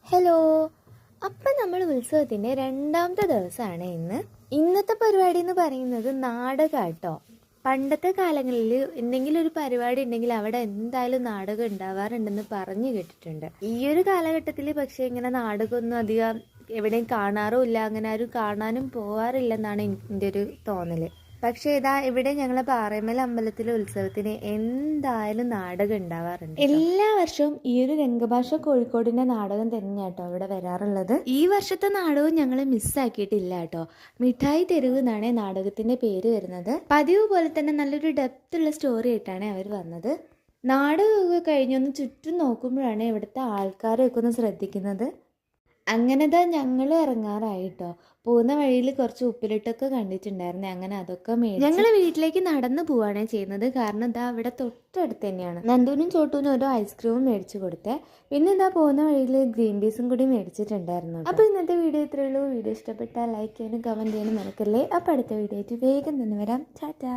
Hello. അപ്പം നമ്മൾ ഉത്സവത്തിൻ്റെ രണ്ടാമത്തെ ദിവസമാണ് ഇന്ന്. ഇന്നത്തെ പരിപാടി എന്ന് പറയുന്നത് നാടകം കേട്ടോ. പണ്ടത്തെ കാലങ്ങളിൽ എന്തെങ്കിലും ഒരു പരിപാടി ഉണ്ടെങ്കിൽ അവിടെ എന്തായാലും നാടകം ഉണ്ടാവാറുണ്ടെന്ന് പറഞ്ഞു കേട്ടിട്ടുണ്ട്. ഈ ഒരു കാലഘട്ടത്തിൽ പക്ഷേ ഇങ്ങനെ നാടകമൊന്നും അധികം എവിടെയും കാണാറുമില്ല, അങ്ങനെ ആരും കാണാനും പോകാറില്ലെന്നാണ് എൻ്റെ ഒരു തോന്നൽ. പക്ഷേ ഇതാ ഇവിടെ ഞങ്ങളെ പാറേമല അമ്പലത്തിലെ ഉത്സവത്തിന് എന്തായാലും നാടകം ഉണ്ടാവാറുണ്ട്. എല്ലാ വർഷവും ഈ ഒരു രംഗഭാഷ കോഴിക്കോടിന്റെ നാടകം തന്നെയാട്ടോ ഇവിടെ വരാറുള്ളത്. ഈ വർഷത്തെ നാടകവും ഞങ്ങൾ മിസ്സാക്കിയിട്ടില്ല കേട്ടോ. മിഠായി തെരുവ് എന്നാണ് നാടകത്തിന്റെ പേര് വരുന്നത്. പതിവ് പോലെ തന്നെ നല്ലൊരു ഡെപ്തുള്ള സ്റ്റോറി ആയിട്ടാണ് അവർ വന്നത്. നാടകമൊക്കെ കഴിഞ്ഞൊന്ന് ചുറ്റും നോക്കുമ്പോഴാണ് ഇവിടുത്തെ ആൾക്കാരെയൊക്കെ ഒന്ന് ശ്രദ്ധിക്കുന്നത്. അങ്ങനെതാ ഞങ്ങൾ ഇറങ്ങാറായിട്ടോ. പോകുന്ന വഴിയിൽ കുറച്ച് ഉപ്പിലിട്ടൊക്കെ കണ്ടിട്ടുണ്ടായിരുന്നേ, അങ്ങനെ അതൊക്കെ ഞങ്ങൾ വീട്ടിലേക്ക് നടന്നു പോവാണ് ചെയ്യുന്നത്. കാരണം ഇതാ ഇവിടെ തൊട്ടടുത്ത് തന്നെയാണ്. നന്ദുവിനും ചോട്ടൂനും ഓരോ ഐസ്ക്രീമും മേടിച്ചു കൊടുത്തേ. പിന്നെ ഇതാ പോകുന്ന വഴിയിൽ ഗ്രീൻ പീസും കൂടി മേടിച്ചിട്ടുണ്ടായിരുന്നു. അപ്പോൾ ഇന്നത്തെ വീഡിയോ ഇത്രയേ ഉള്ളൂ. വീഡിയോ ഇഷ്ടപ്പെട്ടാൽ ലൈക്ക് ചെയ്യാനും കമൻറ്റ് ചെയ്യാനും മറക്കല്ലേ. അപ്പോൾ അടുത്ത വീഡിയോ ആയിട്ട് വേഗം തന്നെ വരാം. ടാറ്റാ.